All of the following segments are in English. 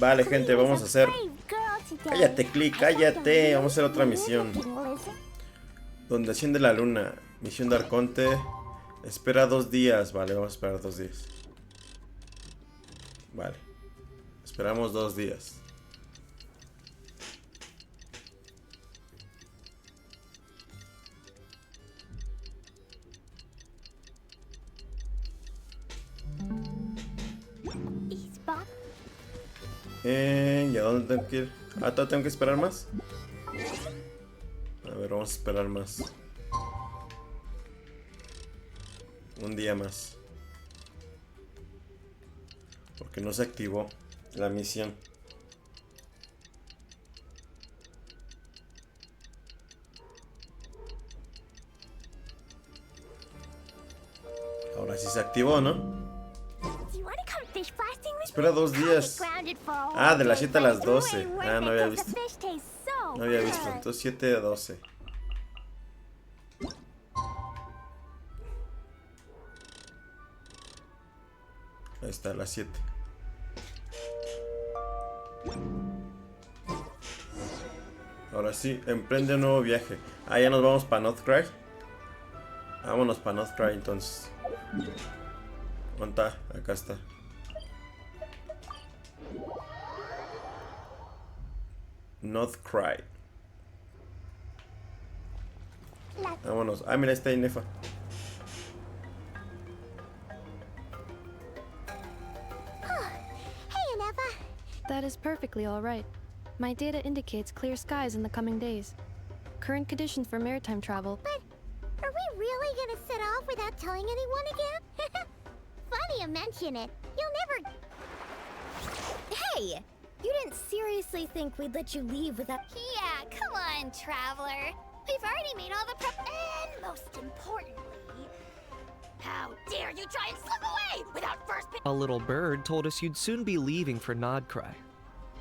Vale, gente, vamos a hacer... Cállate, Click, cállate. Vamos a hacer otra misión. Donde asciende la luna. Misión de Arconte. Espera 2 días. Vale, vamos a esperar 2 días. Vale. Esperamos 2 días. ¿Y a dónde tengo que ir? Ah, ¿todavía tengo que esperar más? A ver, vamos a esperar más. Un día más. Porque no se activó la misión. Ahora sí se activó, ¿no? Espera 2 días. Ah, de las 7 a las 12. Ah, no había visto. No había visto. Entonces 7 a 12. Ahí está, las 7. Ahora sí, emprende un nuevo viaje. Ah, ya nos vamos para Northcry. Vámonos para Northcry entonces. ¿Dónde está? Acá está. Northcry. Vámonos. Ah, mira, está Inefa. That is perfectly all right. My data indicates clear skies in the coming days. Current conditions for maritime travel. But are we really gonna set off without telling anyone again? Funny you mention it. You'll never... Hey! You didn't seriously think we'd let you leave without... Yeah, come on, Traveler. We've already made all the prep... And most importantly... How dare you try and slip away without first... A little bird told us you'd soon be leaving for Nodcry.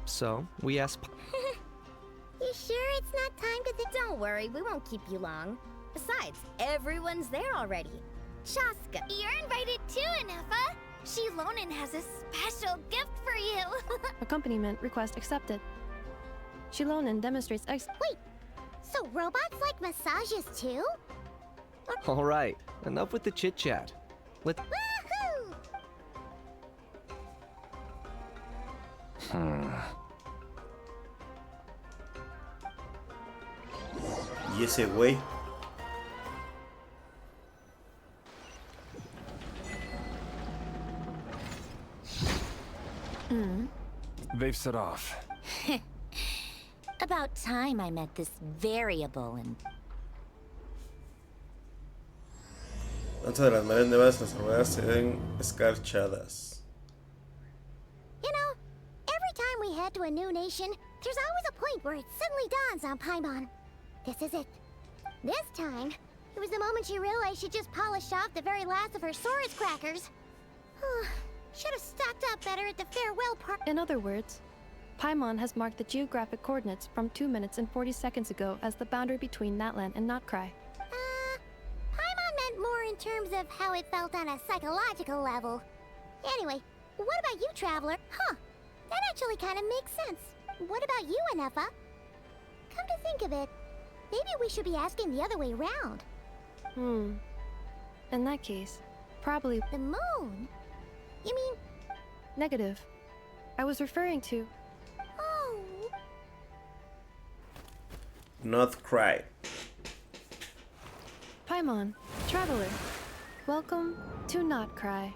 So, we asked... You sure it's not time to... Don't worry, we won't keep you long. Besides, everyone's there already. Shaska, you're invited too, Inefa. Shilonen has a special gift for you. Accompaniment request accepted. Shilonen demonstrates Wait, so robots like massages too? Alright, enough with the chit-chat. Let's... Woohoo! Y ese güey. They've set off. About time I met this variable and... Antes de las mareas nevadas, las armadas se ven escarchadas. You know, every time we head to a new nation, there's always a point where it suddenly dawns on Paimon. This is it. This time, it was the moment she realized she just polished off the very last of her Saurus crackers. Should have stocked up better at the farewell part. In other words, Paimon has marked the geographic coordinates from 2 minutes and 40 seconds ago as the boundary between Natlan and Notcry. Paimon meant more in terms of how it felt on a psychological level. Anyway, what about you, Traveler? Huh, that actually kind of makes sense. What about you, Inefa? Come to think of it, maybe we should be asking the other way round. In that case, probably... The moon? You mean... Negative. I was referring to... Oh... Northcry. Paimon, Traveler. Welcome to Notcry.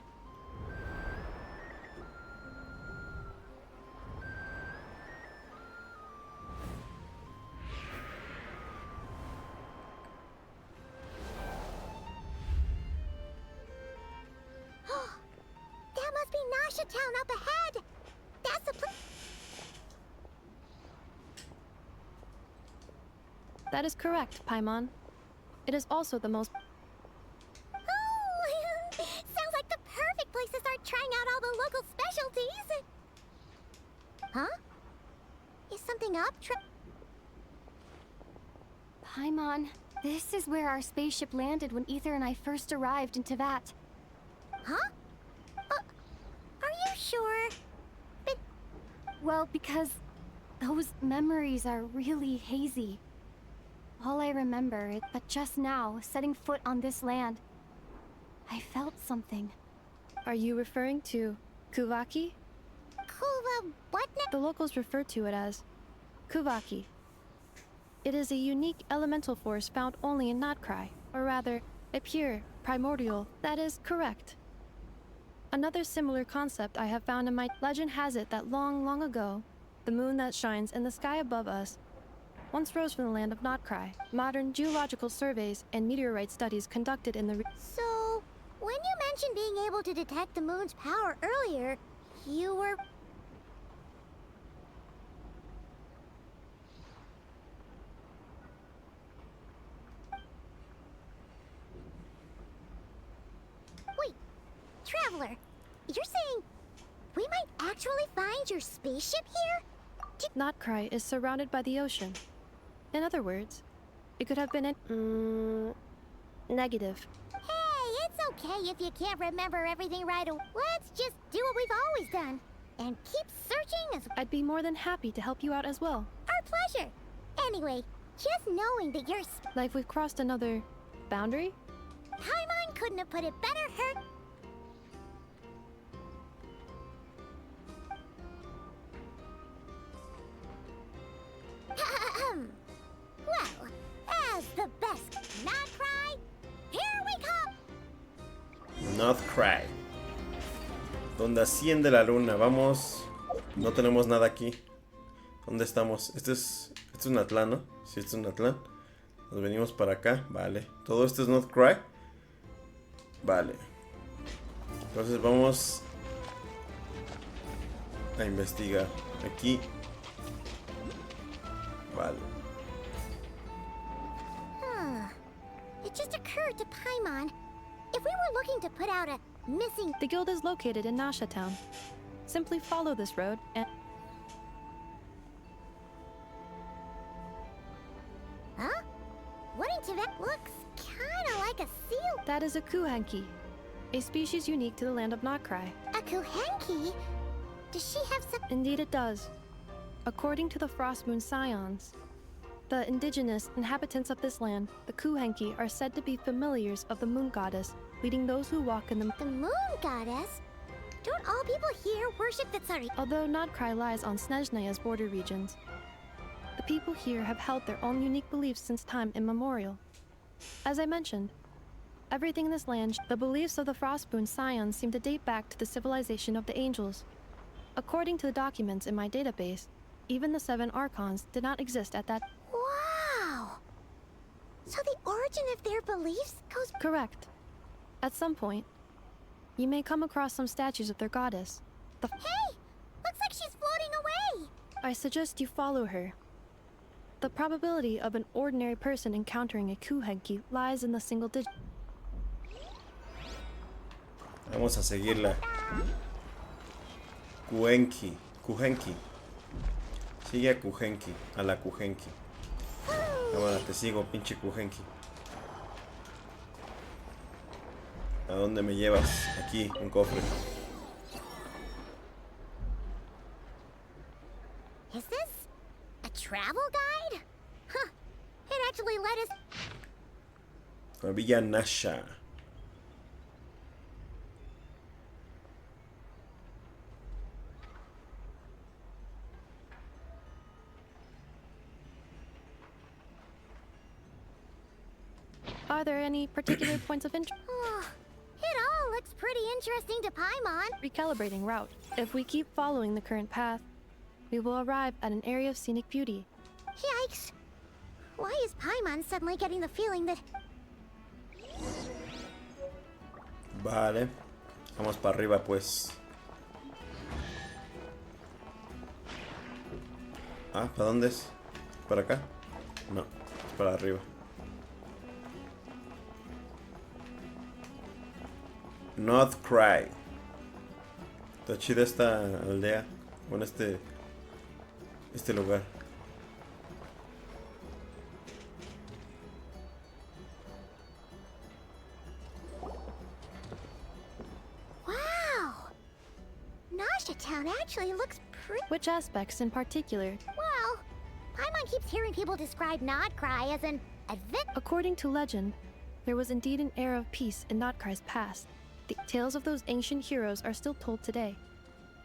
That must be Nasha Town up ahead! That's the place... That is correct, Paimon. It is also the most... Oh! Sounds like the perfect place to start trying out all the local specialties! Huh? Is something up, Paimon, this is where our spaceship landed when Ether and I first arrived in Tevat. Huh? Are you sure? But Well, because those memories are really hazy. All I remember is that just now, setting foot on this land, I felt something. Are you referring to Kuvaki? What now? The locals refer to it as Kuvaki. It is a unique elemental force found only in Notcry, or rather, a pure, primordial. That is correct. Another similar concept I have found in my legend has it that long, long ago, the moon that shines in the sky above us once rose from the land of Notcry. Modern geological surveys and meteorite studies conducted in the So, when you mentioned being able to detect the moon's power earlier, you were... Wait, Traveler, you're saying we might actually find your spaceship here? Notcry is surrounded by the ocean. In other words, it could have been a negative. Hey, it's okay if you can't remember everything right away. Let's just do what we've always done and keep searching as I'd be more than happy to help you out as well. our pleasure. Anyway, just knowing that you're Like we've crossed another boundary? Paimon couldn't have put it better, Hurt. Well, as the best not cry, here we come. Notcry. Donde asciende la luna. Vamos. No tenemos nada aquí. ¿Dónde estamos? Este es Natlán, ¿no? Sí, este es Natlán. Nos venimos para acá. Vale. Todo esto es Notcry. Vale. Entonces vamos a investigar. Aquí. Vale. It just occurred to Paimon, if we were looking to put out a missing... The guild is located in Nasha Town. Simply follow this road and... Huh? What in Tibet looks kinda like a seal? That is a kuhenki, a species unique to the land of Notcry. A kuhenki? Does she have some... Indeed it does. According to the Frost Moon Scions, the indigenous inhabitants of this land, the kuhenki, are said to be familiars of the moon goddess, leading those who walk in the... The moon goddess? Don't all people here worship the Tsari? Although Notcry lies on Snezhnaya's border regions, the people here have held their own unique beliefs since time immemorial. As I mentioned, everything in this land, the beliefs of the Frostmoon Scions seem to date back to the civilization of the angels. According to the documents in my database, even the 7 Archons did not exist at that... Wow! So the origin of their beliefs goes... Correct. At some point, you may come across some statues of their goddess. Hey! Looks like she's floating away! I suggest you follow her. The probability of an ordinary person encountering a kuhenki lies in the single digit. Vamos a seguirla. Kuhenki. Sigue a Kuhenki. A la Kuhenki. Cámara, te sigo, pinche Kuhenki. ¿A dónde me llevas? Aquí, un cofre. Is this a travel guide? Huh. It actually led us... A Villa Nasha. Are there any particular points of interest? It all looks pretty interesting to Paimon. Recalibrating route. If we keep following the current path, we will arrive at an area of scenic beauty. Yikes. Why is Paimon suddenly getting the feeling that... Vale. Vamos para arriba, pues. Ah, ¿para dónde es? ¿Para acá? No, es para arriba. Notcry. Está chida esta aldea. Bueno, este lugar. Wow! Nasha Town actually looks Which aspects in particular? Well, Paimon keeps hearing people describe Nodcry as an adventure. According to legend, there was indeed an era of peace in Nodcry's past. The tales of those ancient heroes are still told today.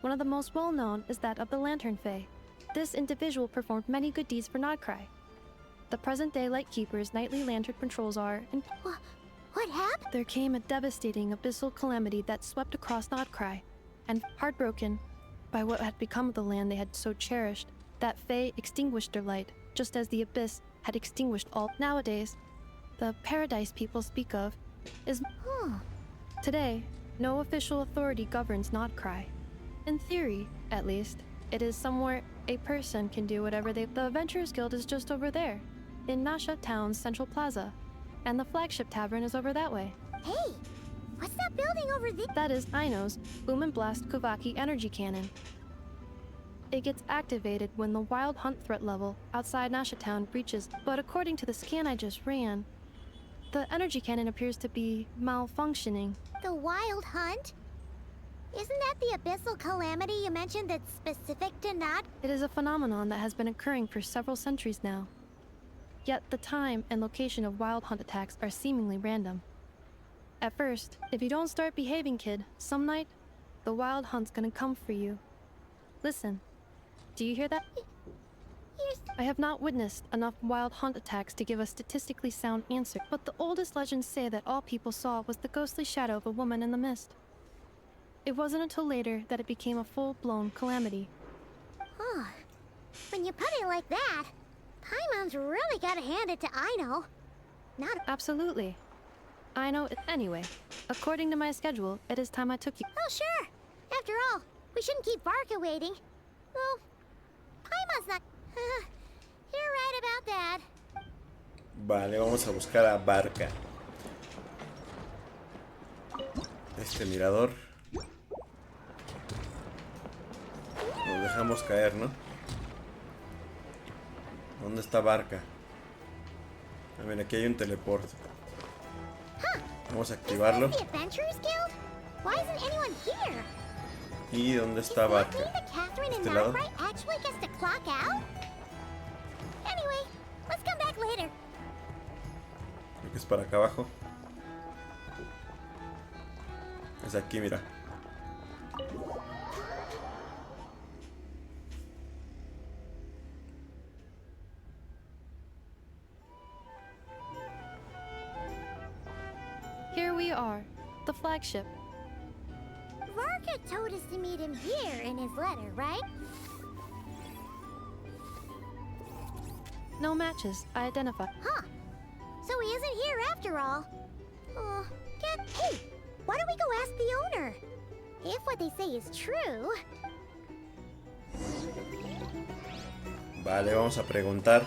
One of the most well-known is that of the Lantern Fae. This individual performed many good deeds for Nodcry. The present-day Lightkeeper's nightly lantern patrols are, and What happened? there came a devastating abyssal calamity that swept across Nodcry, and heartbroken by what had become of the land they had so cherished, that Fae extinguished their light, just as the abyss had extinguished all. Nowadays, the paradise people speak of is today, no official authority governs Nodcry. In theory, at least, it is somewhere a person can do whatever they. The Adventurers Guild is just over there, in Nasha Town's Central Plaza, and the flagship tavern is over that way. Hey, what's that building over there? That is Aino's Boom and Blast Kuvaki energy cannon. It gets activated when the Wild Hunt threat level outside Nasha Town breaches, but according to the scan I just ran, the energy cannon appears to be malfunctioning. The Wild Hunt? Isn't that the abyssal calamity you mentioned that's specific to Nod? It is a phenomenon that has been occurring for several centuries now. Yet the time and location of Wild Hunt attacks are seemingly random. At first, if you don't start behaving, kid, some night, the Wild Hunt's gonna come for you. Listen, do you hear that? I have not witnessed enough Wild Hunt attacks to give a statistically sound answer, but the oldest legends say that all people saw was the ghostly shadow of a woman in the mist. It wasn't until later that it became a full-blown calamity. Huh. When you put it like that, Paimon's really gotta hand it to Aino. Absolutely. I know. Anyway, according to my schedule, it is time I took you. Oh, sure. After all, we shouldn't keep Varka waiting. Well, Paimon's not... You're right about that. Vale, vamos a buscar a Barca. Este mirador. Nos dejamos caer, ¿no? ¿Dónde está Barca? A ver, aquí hay un teleporte. Vamos a activarlo. Is this the Adventurers Guild? Why isn't anyone here? ¿Y dónde está Does that Barca? mean that Catherine and ¿Este lado? Nodcry actually gets to clock out? Anyway, let's come back later. Creo que es para acá abajo. Es aquí, mira. Here we are, the flagship. Varka told us to meet him here in his letter, right? No matches, I identify. Huh. So he isn't here after all. Hey, why don't we go ask the owner? If what they say is true... Vale, vamos a preguntar.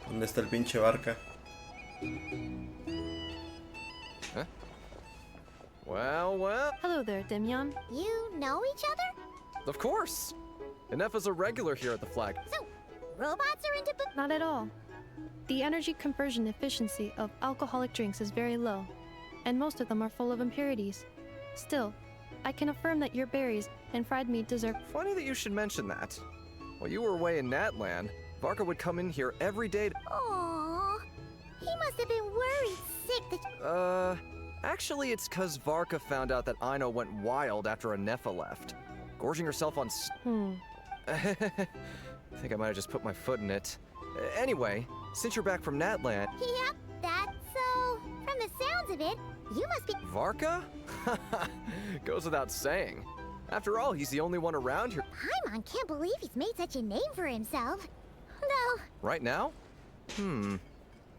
¿Dónde está el pinche Barca? Well. Hello there, Demyon. You know each other? Of course. Inefa's a regular here at the flag. So, robots are into... Not at all. The energy conversion efficiency of alcoholic drinks is very low, and most of them are full of impurities. Still, I can affirm that your berries and fried meat deserve... Funny that you should mention that. While you were away in Natland, Varka would come in here every day. Aww. He must have been worried sick that... Actually, it's 'cause Varka found out that Aino went wild after Inefa left, gorging herself on I think I might have just put my foot in it. Anyway, since you're back from Natland... Yep, that's so... From the sounds of it, you must be... Varka? Goes without saying. After all, he's the only one around here. Paimon can't believe he's made such a name for himself. No. Right now?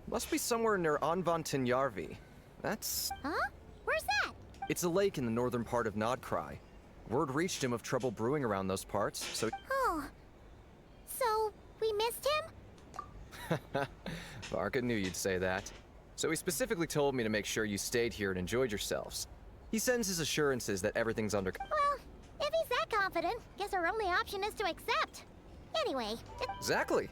Must be somewhere near Anvantinyarvi. That's... Huh? Where's that? It's a lake in the northern part of Nodcry. Word reached him of trouble brewing around those parts, so... Oh. So, we missed him? Varka knew you'd say that. So he specifically told me to make sure you stayed here and enjoyed yourselves. He sends his assurances that everything's under... Well, if he's that confident, guess our only option is to accept. Anyway, Exactly.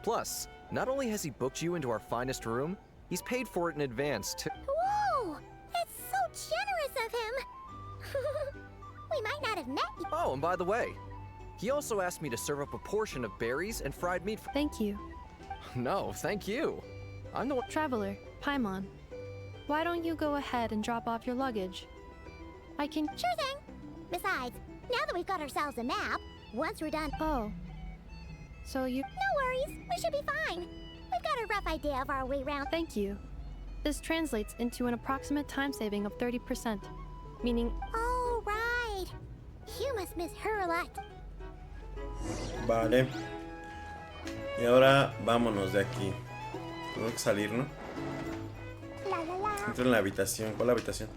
Plus, not only has he booked you into our finest room, he's paid for it in advance, too. Whoa! That's so generous of him! We might not have met you. Oh, and by the way, He also asked me to serve up a portion of berries and fried meat. Thank you. No, thank you. I'm the one. Traveler, Paimon, why don't you go ahead and drop off your luggage? I can... Sure thing. Besides, now that we've got ourselves a map, once we're done... Oh. So you... No worries, we should be fine. We've got a rough idea of our way round. Thank you. This translates into an approximate time saving of 30%, meaning... Oh, right. You must miss her a lot. Vale. Y ahora vámonos de aquí. Tengo que salir, ¿no? La la la. Entro en la habitación. ¿Cuál habitación?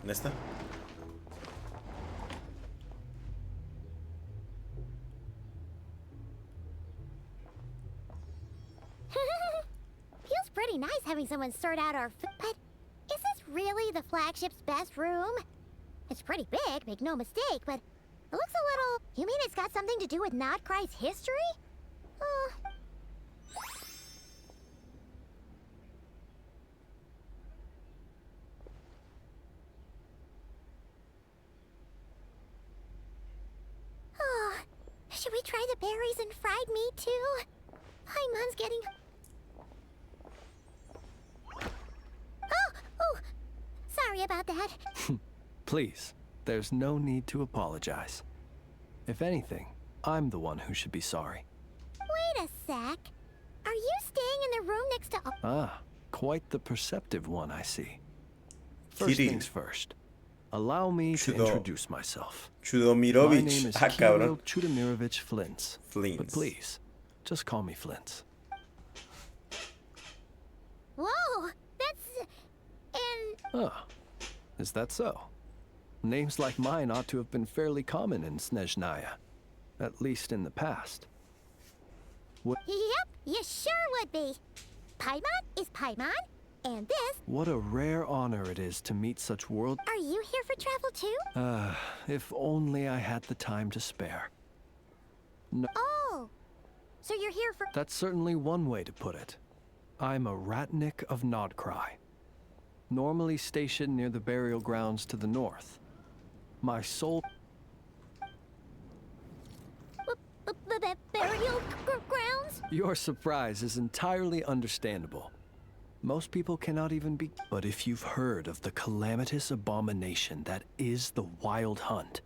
¿En esta? Feels pretty nice having someone sort out our food. But is this really the flagship's best room? It's pretty big, make no mistake, but it looks a little... You mean it's got something to do with Nodcry's history? Oh, should we try the berries and fried meat too? Paimon's getting... Oh, sorry about that. Please, there's no need to apologize. If anything, I'm the one who should be sorry. Wait a sec. Are you staying in the room next to... Ah, quite the perceptive one, I see. First Kitty. things first. Allow me to Chudo. introduce myself. My Chudomirovich. name is Ah, Kirill cabrón. Chudamirovich Flintz. But Flintz. please, just call me Flintz. Whoa, that's... And... Ah, is that so? Names like mine ought to have been fairly common in Snezhnaya. At least in the past. Yep, you sure would be. Paimon is Paimon, and this... What a rare honor it is to meet such world... Are you here for travel too? If only I had the time to spare. No, Oh, so you're here for... that's certainly one way to put it. I'm a Ratnik of Nodcry, normally stationed near the burial grounds to the north. My sole... Burial grounds? Your surprise is entirely understandable. Most people cannot even be... But if you've heard of the calamitous abomination that is the Wild Hunt,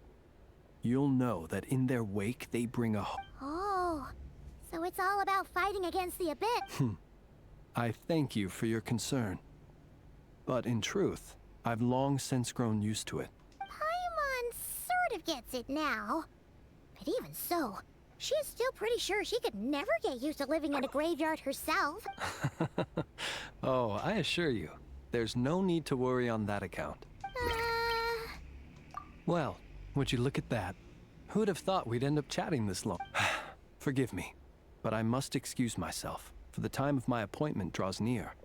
you'll know that in their wake they bring a... Oh, so it's all about fighting against the abyss. I thank you for your concern. But in truth, I've long since grown used to it. Paimon sort of gets it now. But even so, she's still pretty sure she could never get used to living in a graveyard herself. Oh, I assure you, there's no need to worry on that account. Well, would you look at that? Who'd have thought we'd end up chatting this long? Forgive me, but I must excuse myself, for the time of my appointment draws near.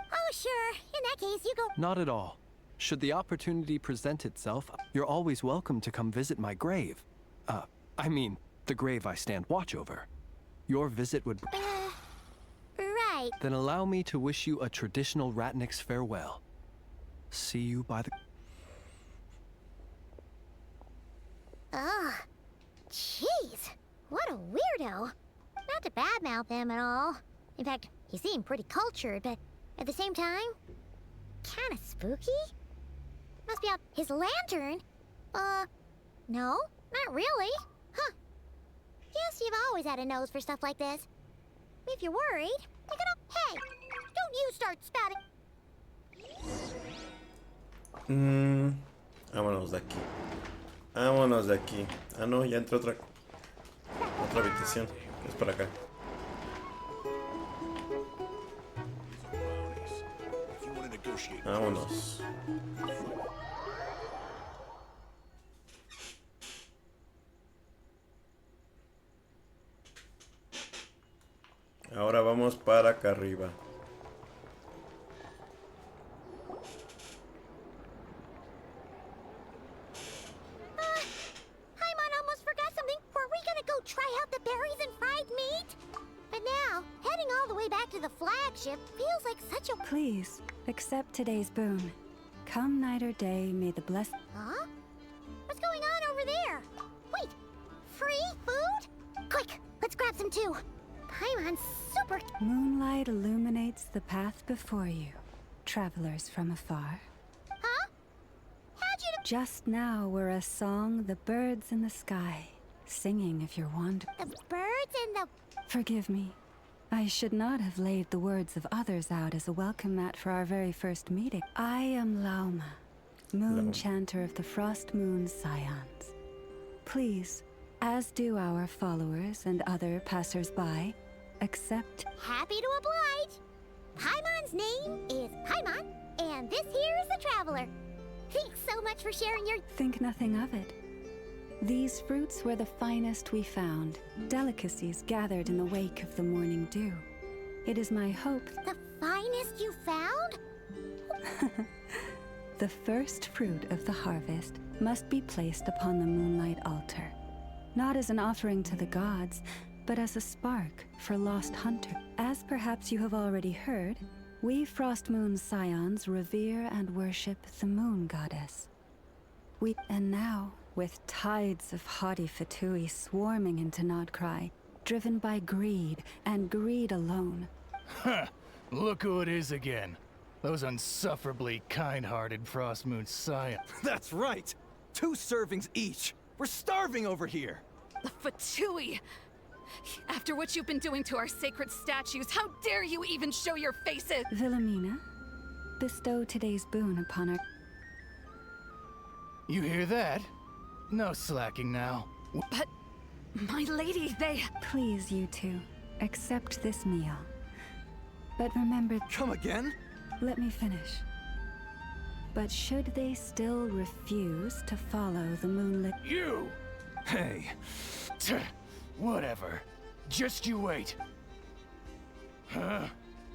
Oh, sure. In that case, you go... Not at all. Should the opportunity present itself, you're always welcome to come visit my grave. I mean, the grave I stand watch over. Your visit would... Right. Then allow me to wish you a traditional Ratnik's farewell. See you by the... Ugh. Jeez. What a weirdo. Not to badmouth him at all. In fact, he seemed pretty cultured, but at the same time, kinda spooky? Must be out his lantern? No, not really. Huh. Guess you've always had a nose for stuff like this. If you're worried, pick it up. Hey, don't you start spouting. Vámonos de aquí. Vámonos de aquí. Ah, no, ya entró otra habitación. Es por acá. Vámonos. Ahora vamos para acá arriba. Paimon almost forgot something. Were we gonna go try out the berries and fried meat? But now, heading all the way back to the flagship feels like such a... Please, accept today's boon. Come night or day, may the blessed... Huh? What's going on over there? Wait, Free food? Quick, let's grab some too. Paimon's super. Moonlight illuminates the path before you, travelers from afar. Huh? How'd you Just now were a song the birds in the sky, singing if you're wandering. The birds in the. Forgive me. I should not have laid the words of others out as a welcome mat for our very first meeting. I am Lauma, moon chanter of the Frost Moon's Scions. Please, as do our followers and other passers-by, accept. Happy to oblige. Paimon's name is Paimon, and this here is the Traveler. Thanks so much for sharing your. Think nothing of it. These fruits were the finest we found, delicacies gathered in the wake of the morning dew. It is my hope The finest you found? the first fruit of the harvest must be placed upon the moonlight altar, not as an offering to the gods, but as a spark for lost hunter. As perhaps you have already heard, we Frost Moon's Scions revere and worship the moon goddess. And now, with tides of haughty Fatui swarming into Nodcry, driven by greed, and greed alone. Huh. Look who it is again. Those unsufferably kind-hearted Frost Moon Scions. That's right! 2 servings each! We're starving over here! The Fatui! After what you've been doing to our sacred statues, how dare you even show your faces? Wilhelmina, bestow today's boon upon our... You hear that? No slacking now. But, my lady, they... Please, you two, accept this meal. But remember... Come again? Let me finish. But should they still refuse to follow the moonlit... You! Hey. Whatever. Just you wait. Huh?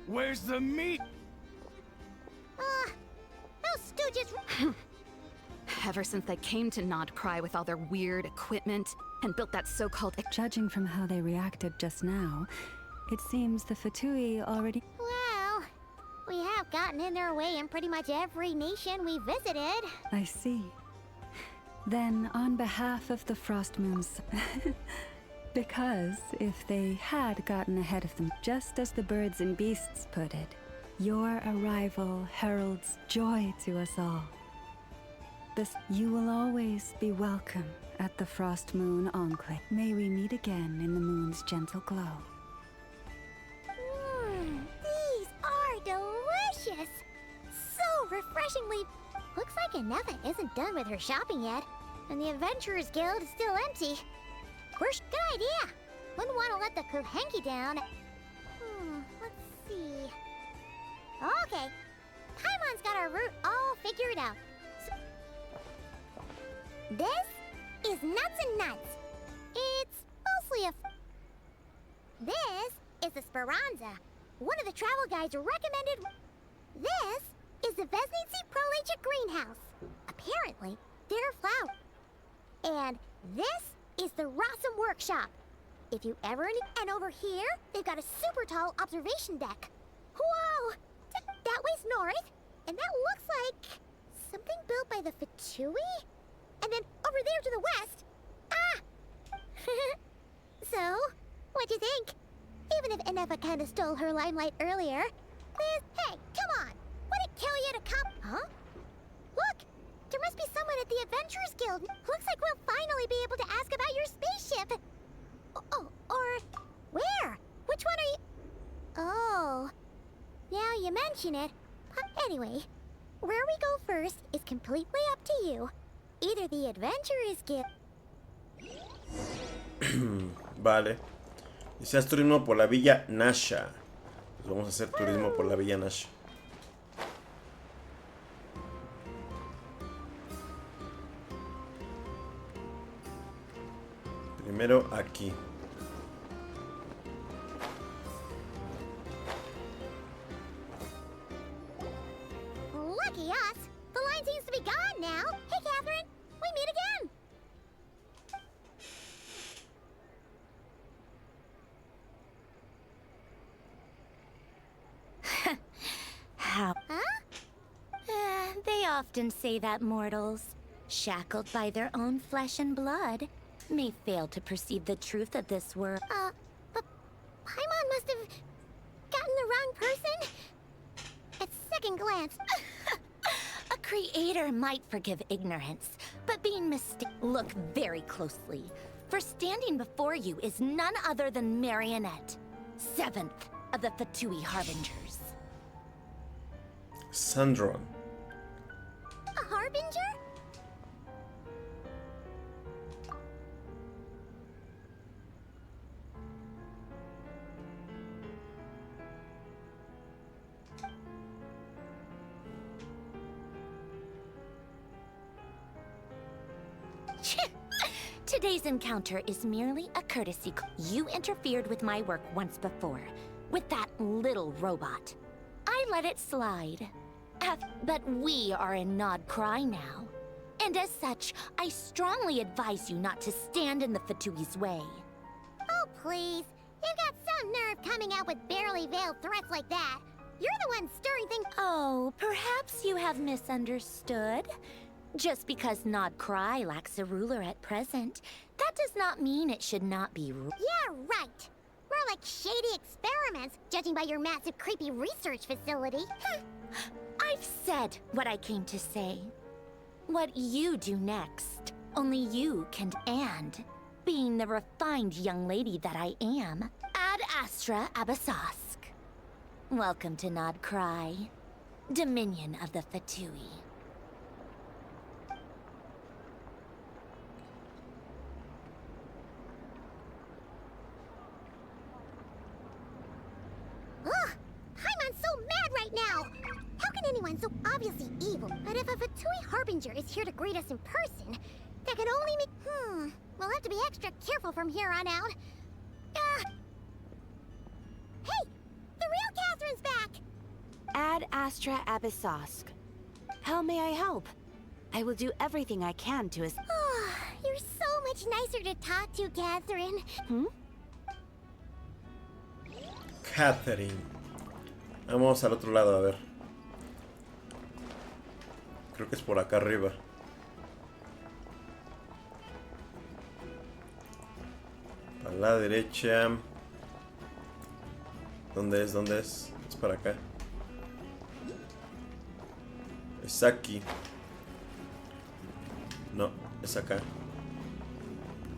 Where's the meat? Those stooges. Ever since they came to Nodcry with all their weird equipment and built that so-called... Judging from how they reacted just now, it seems the Fatui already... Well, we have gotten in their way in pretty much every nation we visited. I see. Then, on behalf of the Frost Moons... because if they had gotten ahead of them, just as the birds and beasts put it, your arrival heralds joy to us all. You will always be welcome at the Frost Moon Enclave. May we meet again in the moon's gentle glow. These are delicious! So refreshingly... Looks like Inefa isn't done with her shopping yet, and the Adventurers Guild is still empty. Good idea! Wouldn't want to let the Kuhenki down. Let's see... Okay, Paimon's got our route all figured out. This is Nuts and Nuts. It's mostly a... This is the Speranza. One of the travel guides recommended... This is the Vesnici Prolegia Greenhouse. Apparently, they're flowers. And this is the Rossum Workshop. If you ever need... And over here, they've got a super tall observation deck. Whoa! That way's north, and that looks like... something built by the Fatui? And then over there to the west... Ah! So, what'd you think? Even if Inefa kinda stole her limelight earlier, hey, come on! Would it kill you to come... Huh? Look! There must be someone at the Adventurers Guild. Looks like we'll finally be able to ask about your spaceship. Or... Where? Which one are you... Oh... Now you mention it. Anyway, where we go first is completely up to you. Either the Adventurers Guild... Vale. Dice haz turismo por la Villa Nasha. Pues vamos a hacer turismo por la Villa Nasha. Primero aquí. Lucky us! The line seems to be gone now. Hey, Catherine! We meet again! How? Huh? They often say that mortals, shackled by their own flesh and blood, may fail to perceive the truth of this world. But Paimon must have gotten the wrong person? At second glance. A creator might forgive ignorance, but being mistaken. Look very closely, for standing before you is none other than Marionette, 7th of the Fatui Harbingers. Sandron. A harbinger? Today's encounter is merely a courtesy call. You interfered with my work once before, with that little robot. I let it slide. But we are in Nod Cry now. And as such, I strongly advise you not to stand in the Fatui's way. Oh, please. You've got some nerve coming out with barely veiled threats like that. You're the one stirring things. Oh, perhaps you have misunderstood. Just because Nod Cry lacks a ruler at present, that does not mean it should not be ruled. Yeah, right. We're like shady experiments, judging by your massive, creepy research facility. I've said what I came to say. What you do next, only you can. And, being the refined young lady that I am, Ad Astra Abyssosque. Welcome to Nod Cry, Dominion of the Fatui. Ugh! Paimon's so mad right now! How can anyone so obviously evil? But if a Fatui Harbinger is here to greet us in person, that can only mean... We'll have to be extra careful from here on out. Hey! The real Catherine's back! Ad Astra Abyssosque. How may I help? I will do everything I can to assist. Oh, you're so much nicer to talk to, Catherine. Catherine. Vamos al otro lado, a ver. Creo que es por acá arriba. A la derecha. ¿Dónde es? ¿Dónde es? Es para acá. Es aquí. No, es acá.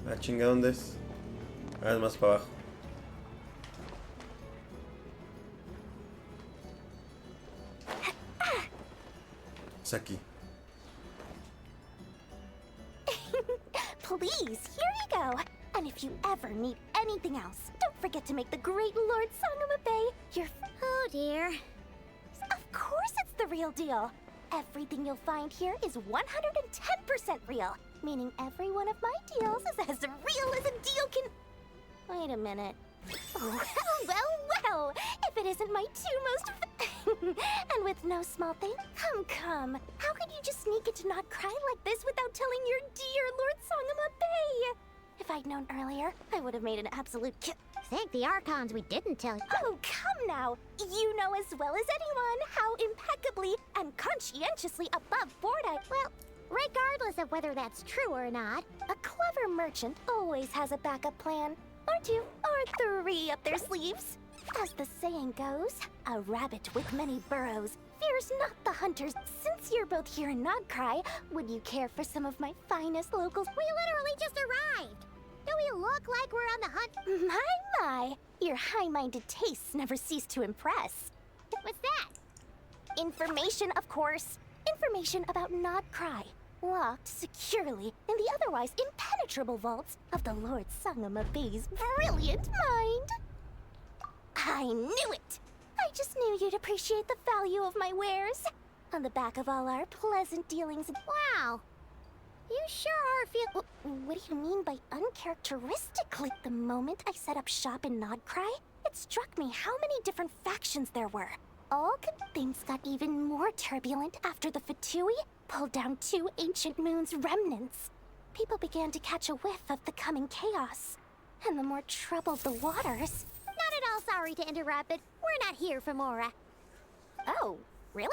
Ah, chinga, ¿dónde es? Ah, es más para abajo. Es aquí. Please, here you go. And if you ever need anything else, don't forget to make the great Lord Sangama Bay your... Oh dear. Of course it's the real deal. Everything you'll find here is 110% real, meaning every one of my deals is as real as a deal can... Wait a minute. Well, if it isn't my two most... And with no small thing, come. How could you just sneak into Nod Cry like this without telling your dear Lord Sangama Bay? If I'd known earlier, I would have made an absolute Thank the Archons we didn't tell you. Oh, come now. You know as well as anyone how impeccably and conscientiously above board I... Well, regardless of whether that's true or not, a clever merchant always has a backup plan. Or two, or three up their sleeves. As the saying goes, a rabbit with many burrows fears not the hunters. Since you're both here in Nod Cry, would you care for some of my finest locals? We literally just arrived. Do we look like we're on the hunt? My. Your high-minded tastes never cease to impress. What's that? Information, of course. Information about Nod Cry. Locked securely in the otherwise impenetrable vaults of the Lord Sangama Bay's brilliant mind. I knew it! I just knew you'd appreciate the value of my wares. On the back of all our pleasant dealings. Wow. You sure are feel... What do you mean by uncharacteristically? The moment I set up shop in Nod Cry, it struck me how many different factions there were. All things got even more turbulent after the Fatui pulled down 2 ancient moon's remnants. People began to catch a whiff of the coming chaos. And the more troubled the waters... Not at all sorry to interrupt, but we're not here for Mora. Oh, really?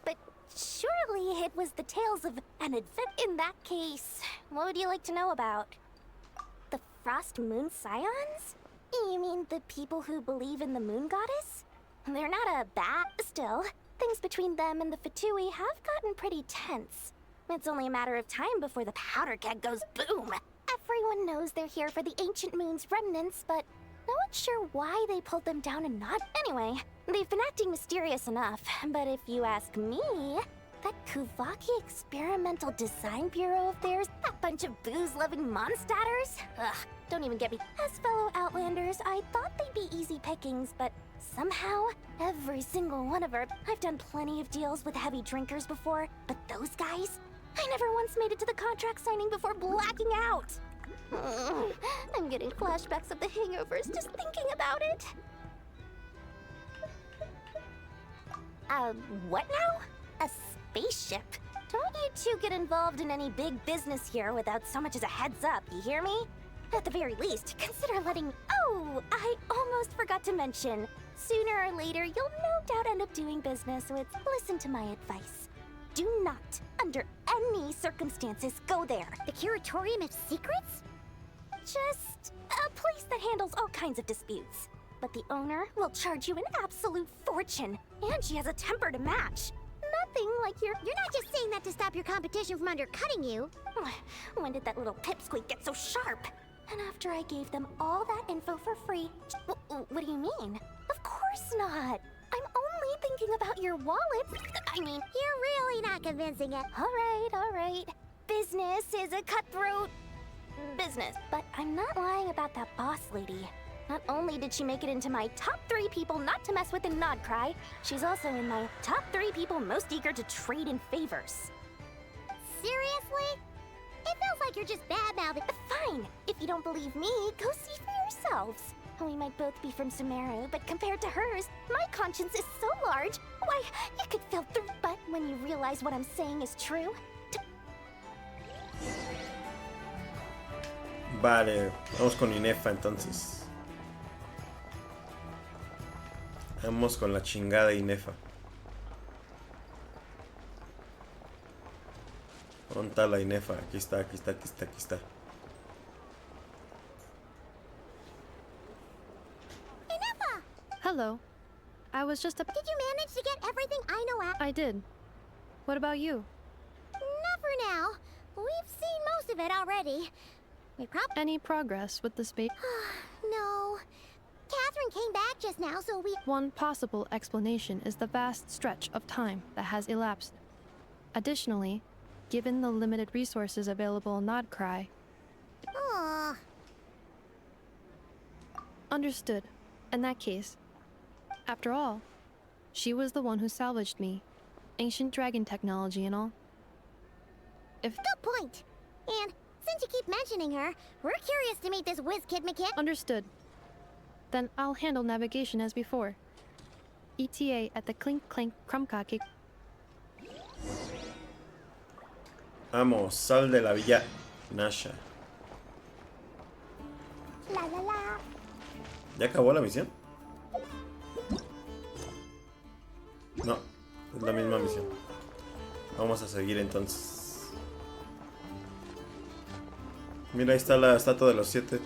But surely it was the tales of an adventure. In that case, what would you like to know about? Frost Moon Scions? You mean the people who believe in the moon goddess? They're not a bad. Still, things between them and the Fatui have gotten pretty tense. It's only a matter of time before the powder keg goes boom. Everyone knows they're here for the ancient moon's remnants, but no one's sure why they pulled them down and not. Anyway, they've been acting mysterious enough, but if you ask me, that Kuvaki Experimental Design Bureau of theirs, that bunch of booze-loving monstatters? Ugh, don't even get me. As fellow Outlanders, I thought they'd be easy pickings, but somehow, every single one of I've done plenty of deals with heavy drinkers before, but those guys, I never once made it to the contract signing before blacking out. I'm getting flashbacks of the hangovers just thinking about it. What now? A spaceship? Don't you two get involved in any big business here without so much as a heads up, you hear me? At the very least, consider letting... Oh, I almost forgot to mention. Sooner or later, you'll no doubt end up doing business with... Listen to my advice. Do not, under any circumstances, go there. The Curatorium of Secrets? Just a place that handles all kinds of disputes. But the owner will charge you an absolute fortune, and she has a temper to match. Nothing like your... You're not just saying that to stop your competition from undercutting you. When did that little pipsqueak get so sharp? And after I gave them all that info for free... What do you mean? Of course not. I'm only thinking about your wallet. I mean... You're really not convincing it. All right. Business is a cutthroat... business. But I'm not lying about that boss lady. Not only did she make it into my top 3 people not to mess with in Nodcry, she's also in my top 3 people most eager to trade in favors. Seriously? It feels like you're just bad-mouthing. Fine. If you don't believe me, go see for yourselves. We might both be from Sumeru, but compared to hers, my conscience is so large. Why, you could feel through. But when you realize what I'm saying is true... Vale, vamos con Inefa entonces. Vamos con la chingada Inefa. ¿Dónde está la Inefa? Aquí está. Inefa! Hello. I was just Did you manage to get everything I know at? I did. What about you? Not for now. We've seen most of it already. Any progress with the space? No. Catherine came back just now, so we... One possible explanation is the vast stretch of time that has elapsed. Additionally, given the limited resources available in Nodcry... Understood. In that case. After all, she was the one who salvaged me. Ancient dragon technology and all. Good point. And since you keep mentioning her, we're curious to meet this whiz-kid McKit. Understood. Then I'll handle navigation as before. ETA at the Clink Clank Krumkake. Vamos, sal de la villa Nasha. La la la. ¿Ya acabó la misión? No, es la misma misión. Vamos a seguir entonces. Mira, ahí está la estatua de los 7.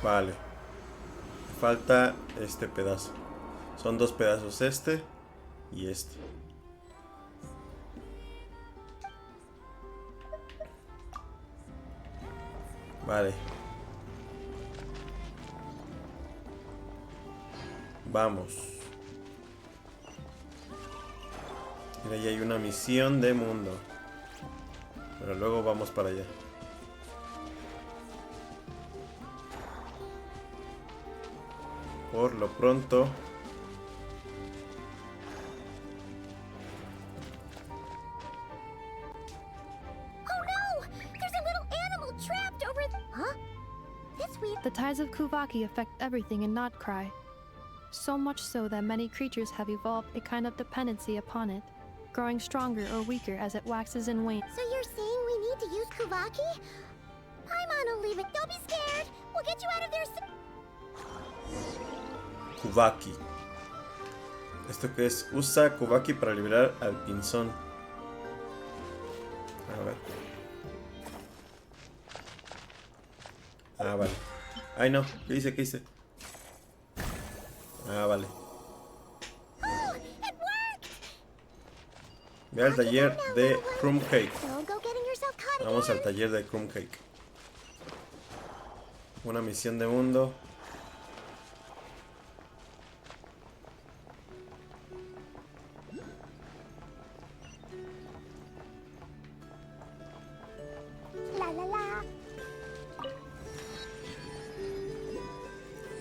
Vale. Falta este pedazo. Son 2 pedazos, este y este. Vale. Vamos. Mira, ahí hay una misión de mundo. Pero luego vamos para allá. Por lo pronto... The tides of Kuvaki affect everything in Nodcry. So much so that many creatures have evolved a kind of dependency upon it, growing stronger or weaker as it waxes and wanes. So you're saying we need to use Kuvaki? I'm gonna leave it. Don't be scared. We'll get you out of there Kuvaki. ¿Esto qué es? Usa Kubaki para liberar al pinzón. A ver. Ah, vale. Ay, no. ¿Qué hice? ¿Qué hice? Ah, vale. Ve al taller de Crumb Cake. Vamos al taller de Crumb Cake. Una misión de mundo.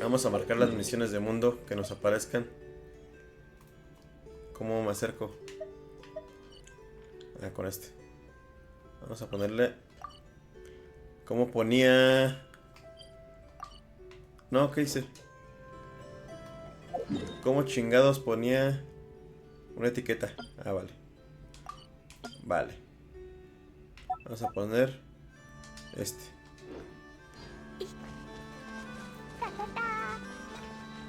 Vamos a marcar las misiones de mundo que nos aparezcan. ¿Cómo me acerco? Ah, con este. Vamos a ponerle... ¿Cómo ponía? No, ¿qué hice? ¿Cómo chingados ponía una etiqueta? Ah, vale. Vale. Vamos a poner este.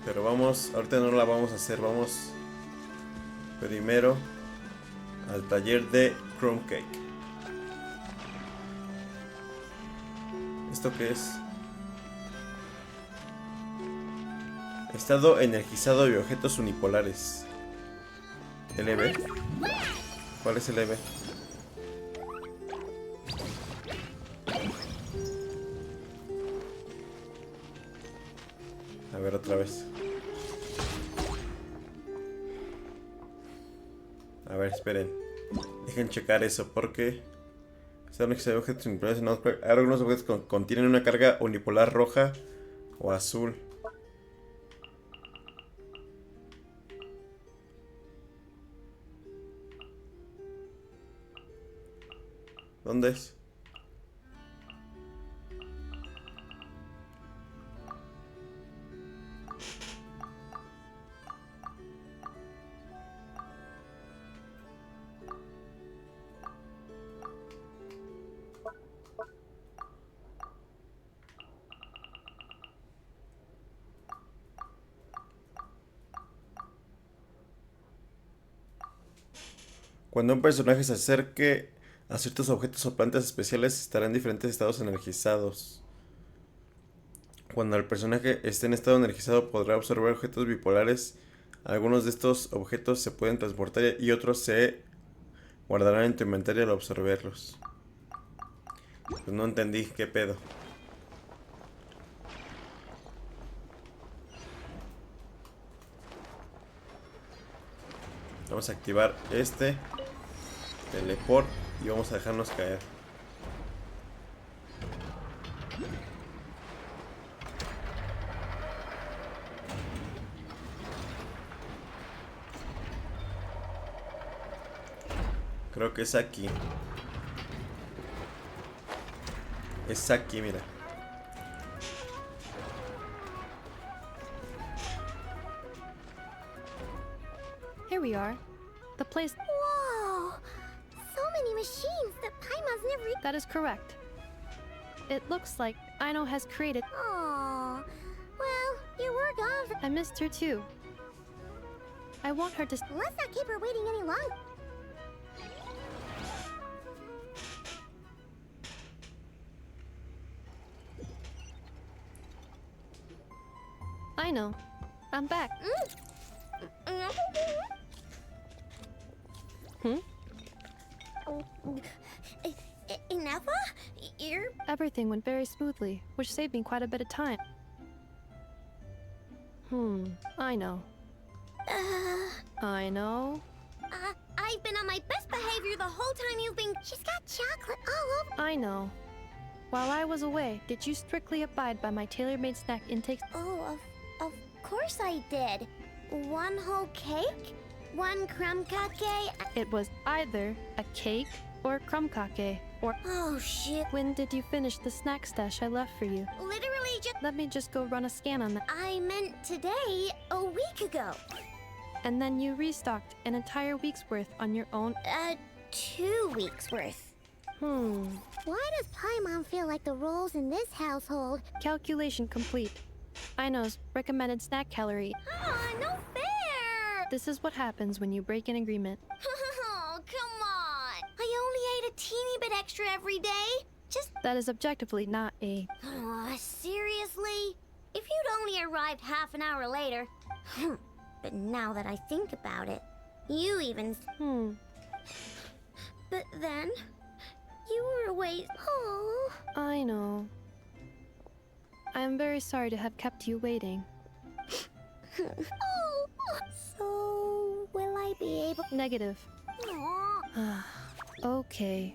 Pero vamos, ahorita no la vamos a hacer. Vamos primero al taller de Crumb Cake. ¿Esto qué es? Estado energizado de objetos unipolares. ¿LB? ¿Cuál es LB? A ver otra vez. A ver, esperen. Dejen checar eso porque... Estado energizado de objetos unipolares. Algunos objetos contienen una carga unipolar roja o azul. ¿Dónde es? Cuando un personaje se acerque a ciertos objetos o plantas especiales, estará en diferentes estados energizados. Cuando el personaje esté en estado energizado, podrá observar objetos bipolares. Algunos de estos objetos se pueden transportar y otros se guardarán en tu inventario al observarlos. Pues no entendí qué pedo. Vamos a activar este teleport y vamos a dejarnos caer. Creo que es aquí. Es aquí, mira. Here we are. The place... Whoa! So many machines that Paimon's never... That is correct. It looks like Aino has created... Aww. Well, you were gone for... I missed her too. I want her to... Let's not keep her waiting any longer. Aino, I'm back. Hmm? Ineffa? You're... Everything went very smoothly, which saved me quite a bit of time. I know. I know. I've been on my best behavior the whole time you've been... She's got chocolate all over... I know. While I was away, did you strictly abide by my tailor-made snack intakes? Oh, of course I did. One whole cake? One crumb cake? It was either a cake or crumb cake or... Oh, shit. When did you finish the snack stash I left for you? Literally just... Let me just go run a scan on that. I meant today, a week ago. And then you restocked an entire week's worth on your own? 2 weeks worth. Why does Paimon feel like the roles in this household? Calculation complete. Aino's recommended snack calorie. No fair! This is what happens when you break an agreement. Oh, come on! I only ate a teeny bit extra every day. Just... That is objectively not a... Oh, seriously? If you'd only arrived half an hour later... But now that I think about it, you even... But then... You were away... Oh... I know. I am very sorry to have kept you waiting. Oh, so... Will I be able... Negative. Okay.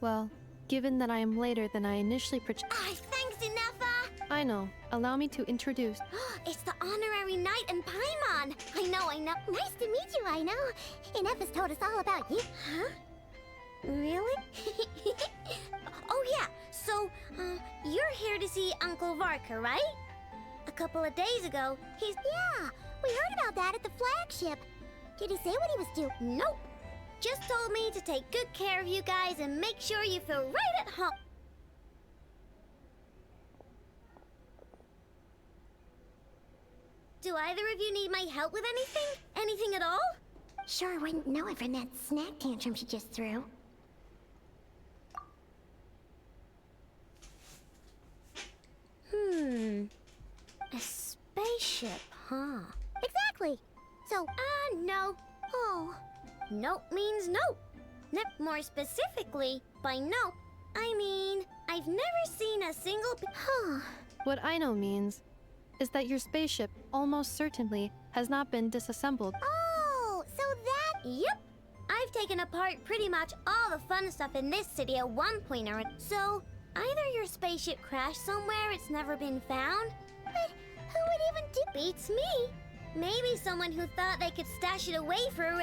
Well, given that I am later than I initially projected... Thanks, Inefa! I know. Allow me to introduce... It's the honorary knight and Paimon! I know. Nice to meet you, I know. Inefa's told us all about you. Huh? Really? Oh yeah, so, you're here to see Uncle Varka, right? A couple of days ago, he's... Yeah, we heard about that at the flagship. Did he say what he was doing? Nope. Just told me to take good care of you guys and make sure you feel right at home. Do either of you need my help with anything? Anything at all? Sure wouldn't know it from that snack tantrum she just threw. A spaceship, huh? Exactly. So, no. Oh. Nope means no. More specifically, by no, I mean, I've never seen a single... What I know means is that your spaceship almost certainly has not been disassembled. Oh, so that... Yep. I've taken apart pretty much all the fun stuff in this city at one point or... So, either your spaceship crashed somewhere it's never been found, but who would even do... Beats me. Maybe someone who thought they could stash it away for...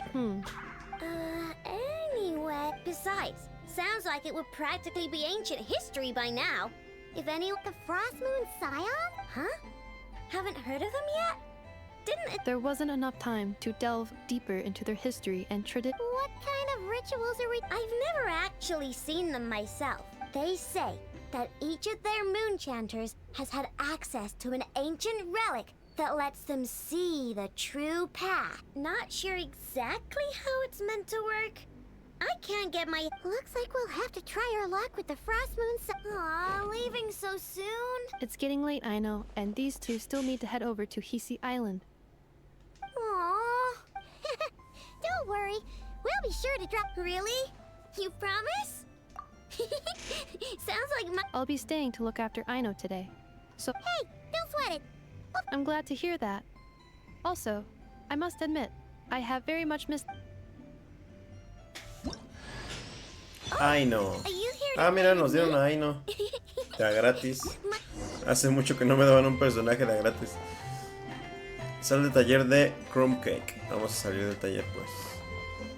Anyway... Besides, sounds like it would practically be ancient history by now. If any... The Frost Moon Scion? Huh? Haven't heard of them yet? Didn't it... There wasn't enough time to delve deeper into their history and tradition. What kind of rituals are we... I've never actually seen them myself. They say that each of their moon chanters has had access to an ancient relic that lets them see the true path. Not sure exactly how it's meant to work. I can't get my... Looks like we'll have to try our luck with the Frost Moon... Aw, leaving so soon? It's getting late, I know, and these two still need to head over to Hisi Island. Aww. Don't worry. We'll be sure to drop... Really? You promise? Sounds like my... I'll be staying to look after Aino today. So... Hey, don't sweat it. I'm glad to hear that. Also, I must admit, I have very much missed... Aino. Mira, nos dieron a Aino. Ya gratis. Hace mucho que no me daban un personaje de gratis. Sal del taller de Chrome Cake. Vamos a salir del taller, pues.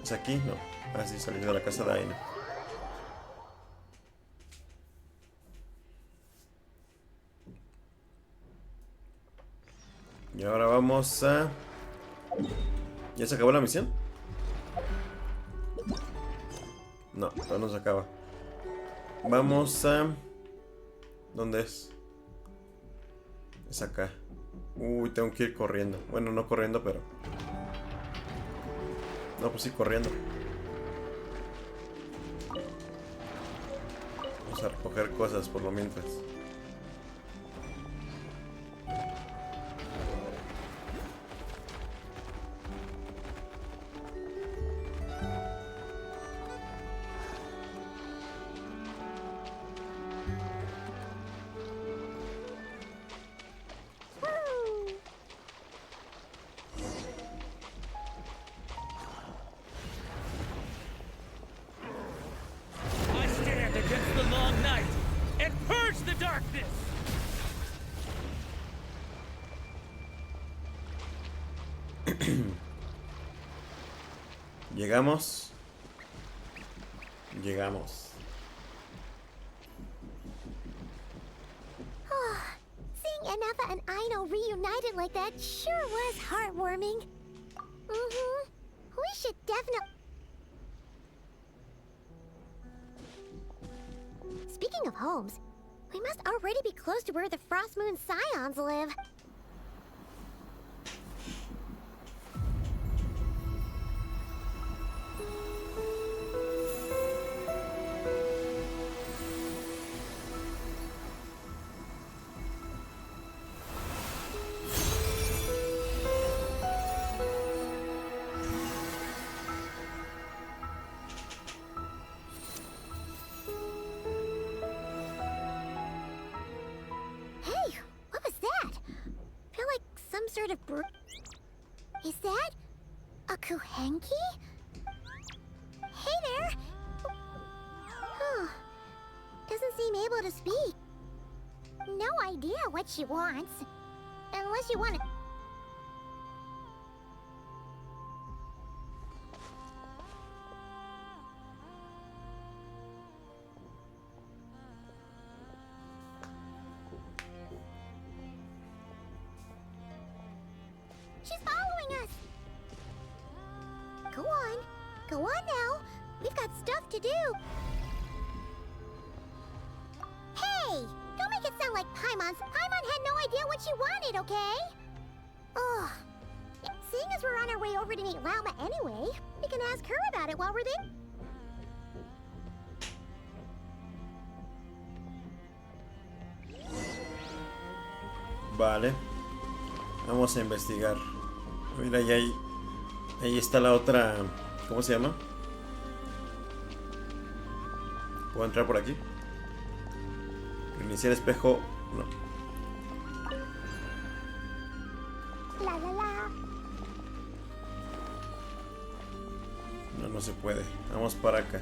¿Es aquí? No. Así salir de la casa de Aino. Y ahora vamos a... ¿Ya se acabó la misión? No, todavía no se acaba. Vamos a... ¿Dónde es? Es acá. Uy, tengo que ir corriendo. Bueno, no corriendo, pero... No, pues sí, corriendo. Vamos a recoger cosas por lo mientras. Llegamos. Llegamos. Seeing Inefa and Aino reunited like that sure was heartwarming. We should definitely... Speaking of homes, we must already be close to where the Frost Moon Scions live. Kuhenki? Hey there! Doesn't seem able to speak. No idea what she wants. Unless you want to... She's following us! Go on. Go on now. We've got stuff to do. Hey! Don't make it sound like Paimon. Paimon had no idea what she wanted, okay? Ugh. Seeing as we're on our way over to meet Lauma anyway, we can ask her about it while we're there. Vale. Vamos a investigar. Mira, ahí está la otra... ¿Cómo se llama? ¿Puedo entrar por aquí? Iniciar espejo... No. La la la. No, no se puede. Vamos para acá.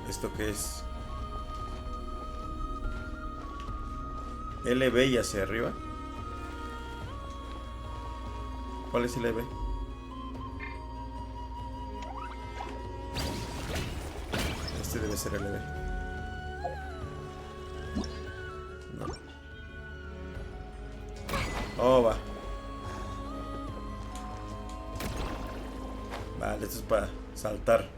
¿Esto qué es? LB y hacia arriba. ¿Cuál es LB? Este debe ser LB. No. Oh, va. Vale, esto es para saltar.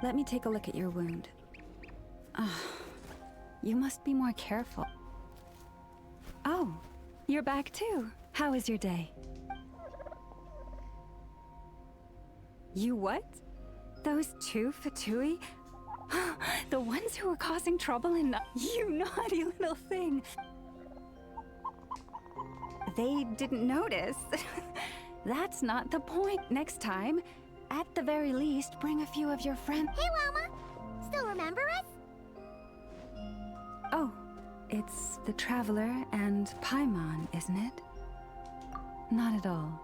Let me take a look at your wound. You must be more careful. Oh, you're back too. How is your day? You what? Those two Fatui? The ones who were causing trouble in... You naughty little thing. They didn't notice. That's not the point. Next time, at the very least, bring a few of your friends. Hey, Lauma! Still remember us? Oh, it's the Traveler and Paimon, isn't it? Not at all.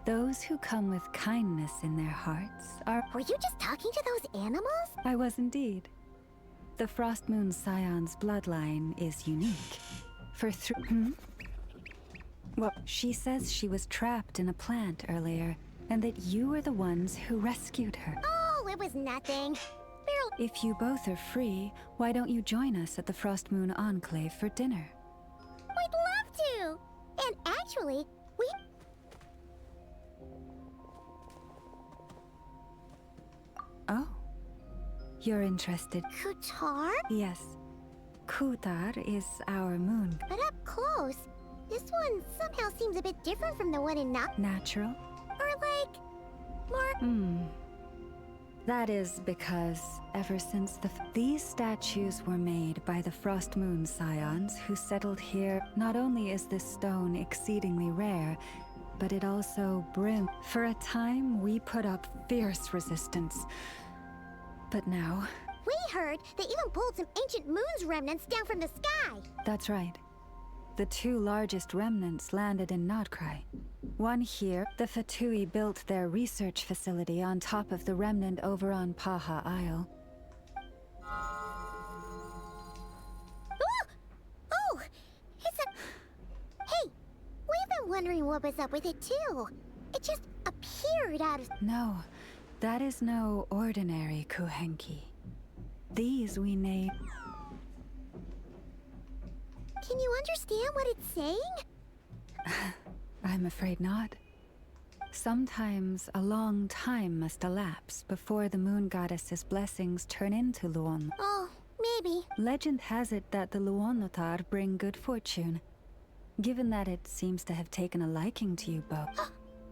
Those who come with kindness in their hearts are... Were you just talking to those animals? I was indeed. The Frost Moon Scion's bloodline is unique. For Well, she says she was trapped in a plant earlier, and that you were the ones who rescued her. Oh, it was nothing. Barely. If you both are free, why don't you join us at the Frost Moon Enclave for dinner? We'd love to! And actually, we... Oh. You're interested? Kutar? Yes. Kutar is our moon. But up close, this one somehow seems a bit different from the one in Natural? Or like... more... That is because ever since these statues were made by the Frost Moon Scions who settled here, not only is this stone exceedingly rare, but it also brims. For a time, we put up fierce resistance. But now... We heard they even pulled some ancient moon's remnants down from the sky! That's right. The two largest remnants landed in Nodcry. One here, the Fatui built their research facility on top of the remnant over on Paha Isle. Oh! It's a... Hey! We've been wondering what was up with it too. It just appeared out of... No, that is no ordinary Kuhenki. These we named... Can you understand what it's saying? I'm afraid not. Sometimes a long time must elapse before the moon goddess's blessings turn into Luon. Oh, maybe. Legend has it that the Luonotar bring good fortune. Given that it seems to have taken a liking to you both.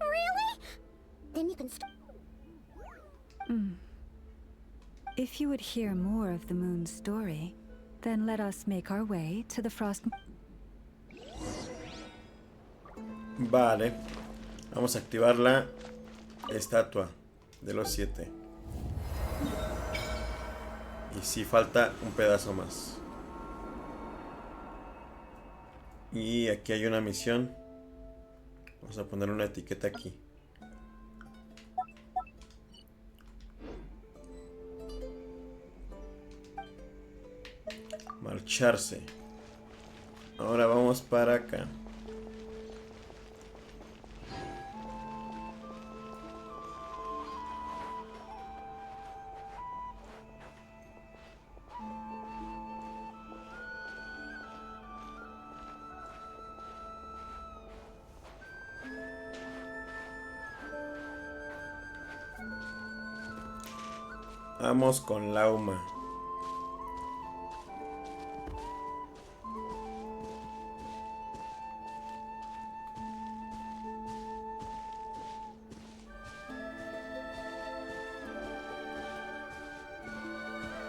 Really? Then you can If you would hear more of the moon's story, then let us make our way to the Frost... Vale. Vamos a activarla. estatua de los 7. Y sí, falta un pedazo más. Y aquí hay una misión. Vamos a poner una etiqueta aquí. Marcharse. Ahora vamos para acá. Vamos con Lauma.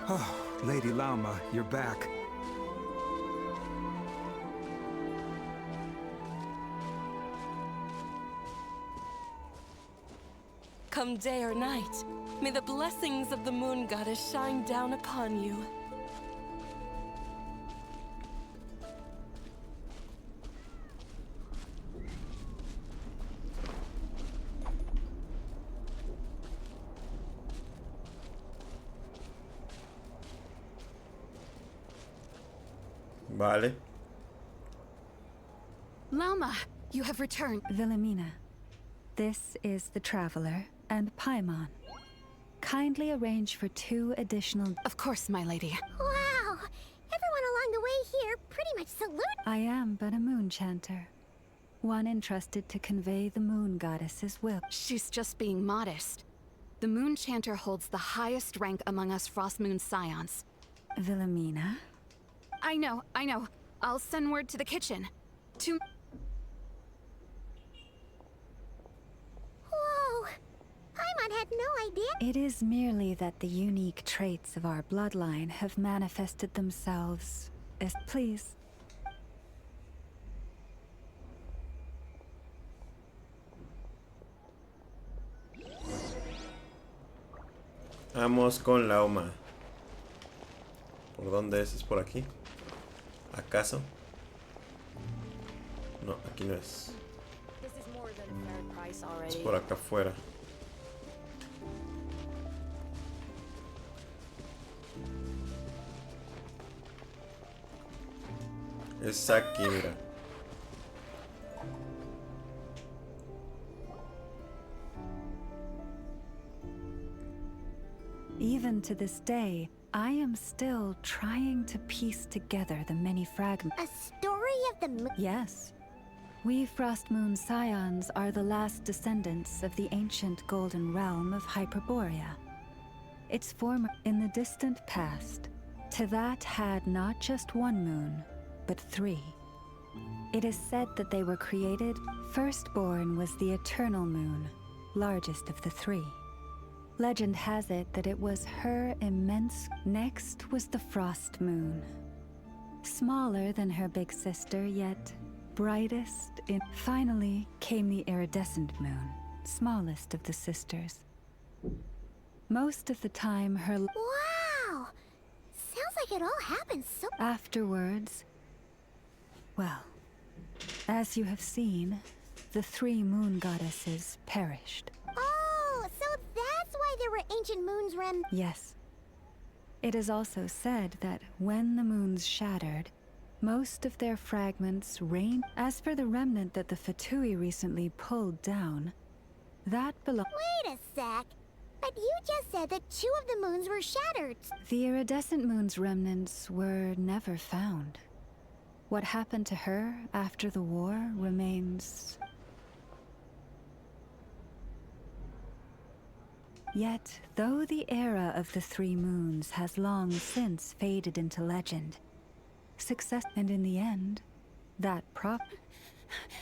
Oh, Lady Lauma, you're back. Come day or night, may the blessings of the moon goddess shine down upon you. Vale. Lauma, you have returned. Wilhelmina, this is the Traveler and Paimon. Kindly arrange for 2 additional... Of course, my lady. Wow! Everyone along the way here pretty much salute. I am but a moon chanter. One entrusted to convey the moon goddess's will. She's just being modest. The moon chanter holds the highest rank among us Frost Moon Scions. Wilhelmina? I know. I'll send word to the kitchen. To... Whoa! Paimon had no idea. It is merely that the unique traits of our bloodline have manifested themselves as... Please. Vamos con Lauma. ¿Por dónde es? ¿Es por aquí? ¿Acaso? No, aquí no es. Es por acá afuera. Es aquí, mira. Even to this day, I am still trying to piece together the many fragments. A story of the moon? Yes. We Frost Moon Scions are the last descendants of the ancient golden realm of Hyperborea. Its former in the distant past, to that had not just one moon, but 3. It is said that they were created. Firstborn was the eternal moon, largest of the 3. Legend has it that it was her immense. Next was the Frost Moon. Smaller than her big sister, yet brightest in... Finally came the iridescent moon, smallest of the sisters. Most of the time her... Wow! Sounds like it all happened so... Afterwards... Well, as you have seen, the 3 moon goddesses perished. Oh, so that's why there were ancient moons Yes. It is also said that when the moons shattered, most of their fragments rained. As for the remnant that the Fatui recently pulled down, that belonged... Wait a sec. But you just said that 2 of the moons were shattered. The iridescent moon's remnants were never found. What happened to her after the war remains... Yet, though the era of the 3 moons has long since faded into legend, success, and in the end, that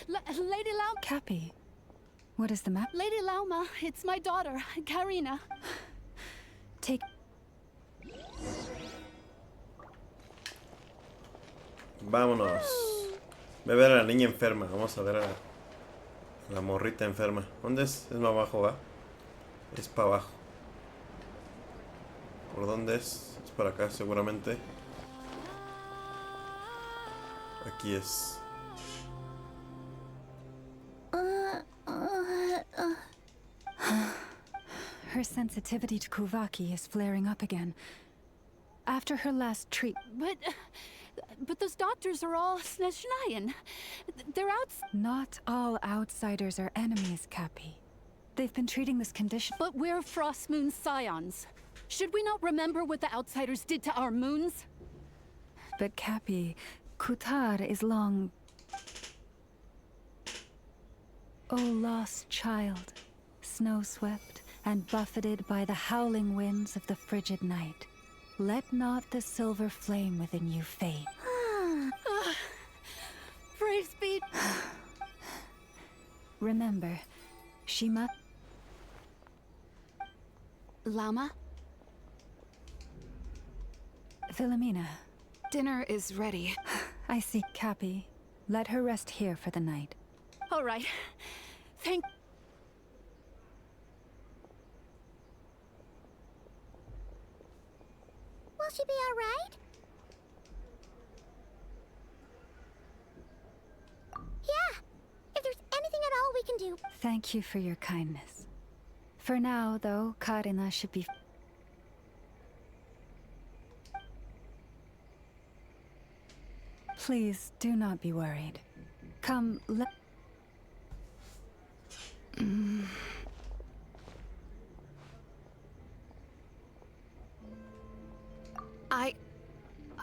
Lady Lauma. Cappy, what is the matter? Lady Lauma, it's my daughter, Karina. Take... Vámonos. Voy a ver a la niña enferma. Vamos a ver a la morrita enferma. ¿Dónde es? Es más abajo, ¿va? Es para abajo. ¿Por dónde es? Es para acá seguramente. Aquí es. Her sensitivity to Kuvaki is flaring up again. After her last treat. But those doctors are all Snezhnayan. They're Not all outsiders are enemies, Cappy. They've been treating this condition. But we're Frost Moon Scions. Should we not remember what the outsiders did to our moons? But Cappy, Kutar is long... O lost child, snow-swept and buffeted by the howling winds of the frigid night. Let not the silver flame within you fade. Praise be. Remember, she must... Llama? Philomena. Dinner is ready. I see, Cappy. Let her rest here for the night. All right. Thank... Will she be all right? Yeah. If there's anything at all we can do. Thank you for your kindness. For now, though, Karina should be... Please, do not be worried. Come, let...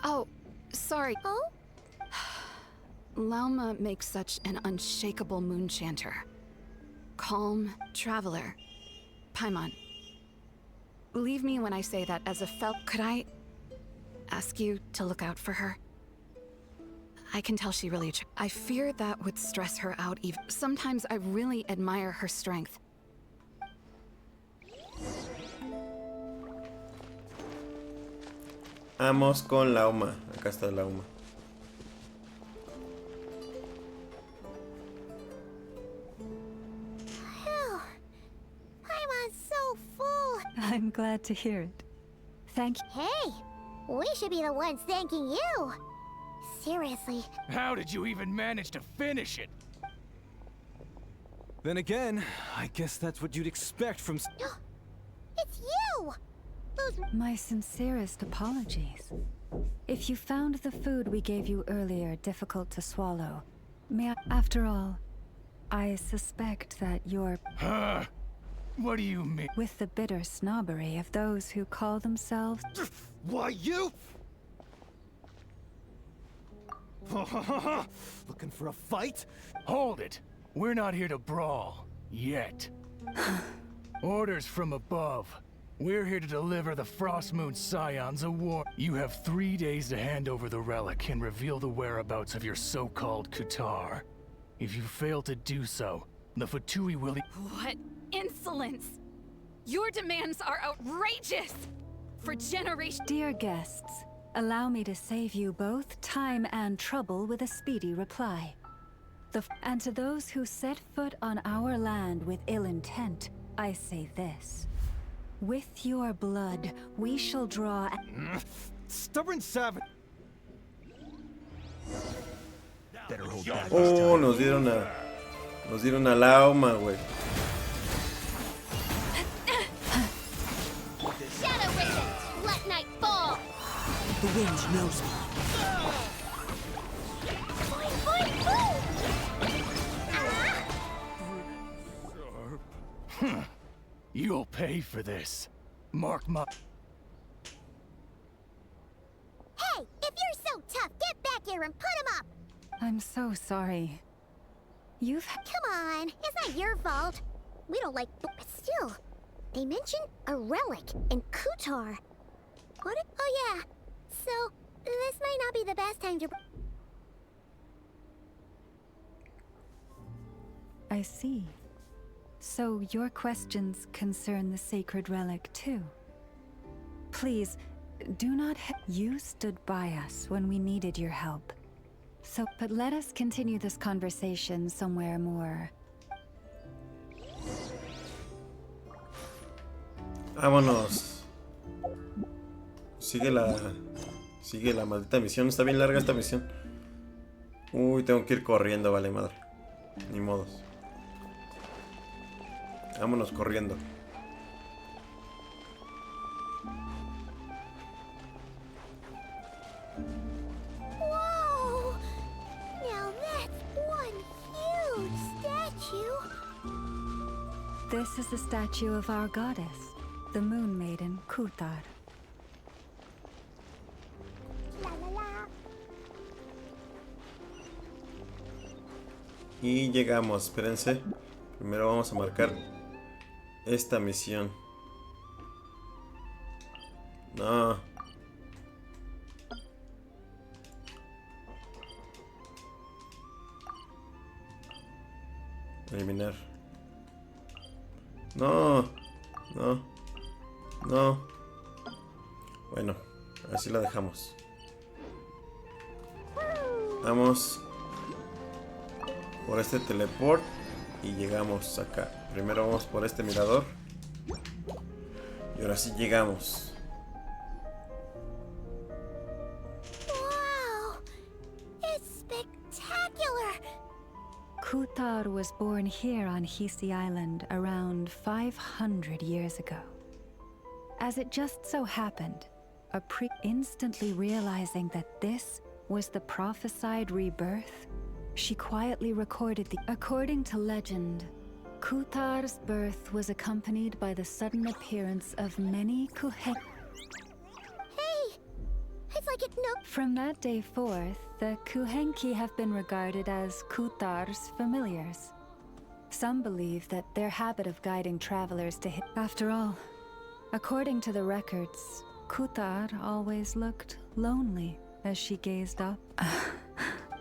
Oh, sorry. Oh? Lauma makes such an unshakable moon chanter. Calm traveler. Paimon. Believe me when I say that as a could I ask you to look out for her? I can tell she really I fear that would stress her out even. Sometimes I really admire her strength. Vamos con Lauma. Acá está Lauma. Phew. Paimon's so full. I'm glad to hear it. Thank you. Hey, we should be the ones thanking you. Seriously. How did you even manage to finish it? Then again, I guess that's what you'd expect from... It's you! My sincerest apologies. If you found the food we gave you earlier difficult to swallow, may I... After all, I suspect that you're... Huh? What do you mean? With the bitter snobbery of those who call themselves... Why, you... Looking for a fight? Hold it! We're not here to brawl. Yet. Orders from above. We're here to deliver the Frost Moon Scions a war. You have 3 days to hand over the relic and reveal the whereabouts of your so-called Kutar. If you fail to do so, the Fatui will... What insolence! Your demands are outrageous! For generations... Dear guests, allow me to save you both time and trouble with a speedy reply. And to those who set foot on our land with ill intent, I say this. With your blood, we shall draw... Stubborn savage! Better hold back. Oh, nos dieron a Lauma, güey. Shadow Ravens, let night fall! The wind knows me. You'll pay for this. Mark my... Hey, if you're so tough, get back here and put him up! I'm so sorry. You've... Come on, it's not your fault. We don't like... But still, they mentioned a relic in Kutar. What? Oh yeah. So, this might not be the best time to... I see. So your questions concern the sacred relic too. Please, do not you stood by us when we needed your help. So, but let us continue this conversation somewhere more... Vámonos. Sigue la maldita misión. Está bien larga esta misión. Uy, tengo que ir corriendo, vale madre. Ni modos. Vámonos corriendo. Whoa! Now that's one huge statue. This is the statue of our goddess, the Moon Maiden Kutar. La la la. Y llegamos, espérense. Primero vamos a marcar esta misión. No. Eliminar. No. No. No. Bueno, así la dejamos. Vamos por este teleport y llegamos acá. Primero vamos por este mirador. Y ahora sí llegamos. Wow! It's spectacular! Kutar was born here on Hisi Island around 500 years ago. As it just so happened, a priest instantly realizing that this was the prophesied rebirth, she quietly recorded the... According to legend, Kutar's birth was accompanied by the sudden appearance of many Kuhen... Hey! It's like it no... From that day forth, the Kuhenki have been regarded as Kutar's familiars. Some believe that their habit of guiding travelers to him... After all, according to the records, Kutar always looked lonely as she gazed up.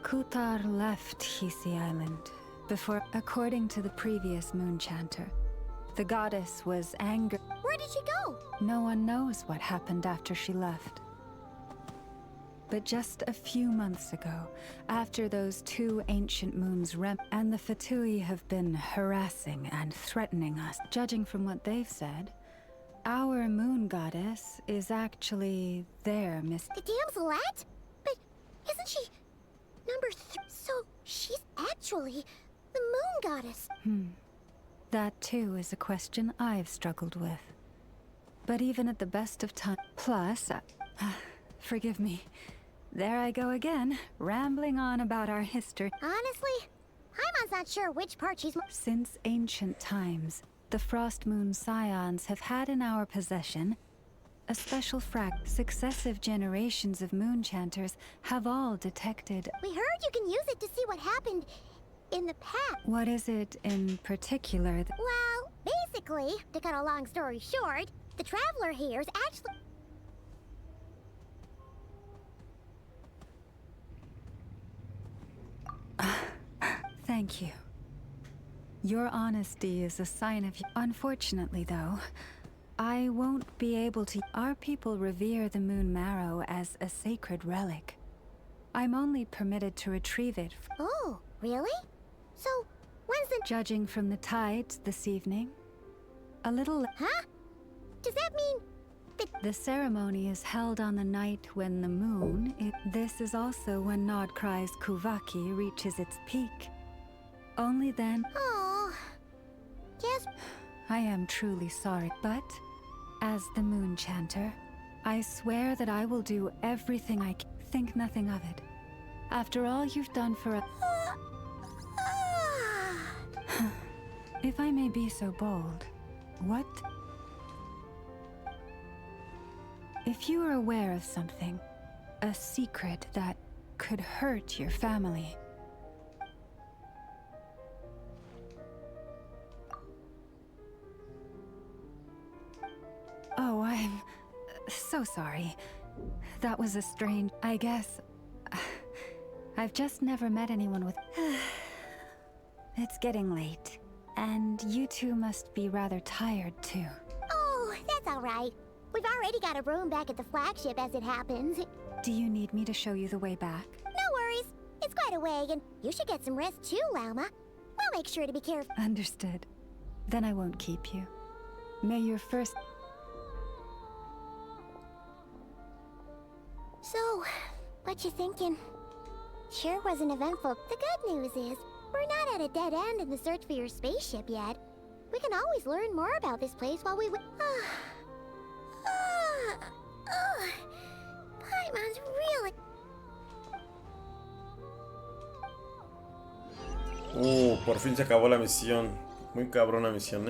Kutar left Hisi Island before, according to the previous moon chanter, the goddess was angered. Where did she go? No one knows what happened after she left. But just a few months ago, after those two ancient moons and the Fatui have been harassing and threatening us, judging from what they've said, our moon goddess is actually their miss. The damselette? But isn't she number 3? So she's actually the moon goddess. That too is a question I've struggled with. But even at the best of times... Plus, forgive me. There I go again, rambling on about our history. Honestly, Paimon's not sure which part she's... Since ancient times, the Frost Moon Scions have had in our possession a special Successive generations of moon chanters have all detected... We heard you can use it to see what happened in the past. What is it in particular Well, basically, to cut a long story short, the Traveler here is actually... Thank you. Your honesty is a sign of... Unfortunately, though, I won't be able to... Our people revere the moon marrow as a sacred relic. I'm only permitted to retrieve it... Oh, really? So, when's the... Judging from the tides this evening, a little... Huh? Does that mean... The ceremony is held on the night when the moon... This is also when Nodcry's Kuvaki reaches its peak. Only then... Oh... Yes... I am truly sorry, but... As the moon chanter, I swear that I will do everything I can. Think nothing of it. After all you've done for a... If I may be so bold, what... If you are aware of something, a secret that could hurt your family... Oh, I'm so sorry. That was a strange... I guess... I've just never met anyone with... It's getting late, and you two must be rather tired too. Oh, that's all right. We've already got a room back at the flagship as it happens. Do you need me to show you the way back? No worries. It's quite a way, and you should get some rest too, Lauma. We'll make sure to be careful. Understood. Then I won't keep you. May your first... So, what you thinking? Sure wasn't eventful. The good news is, we're not at a dead end in the search for your spaceship yet. We can always learn more about this place while we Paimon's really... Por fin se acabó la misión. Muy cabrona misión,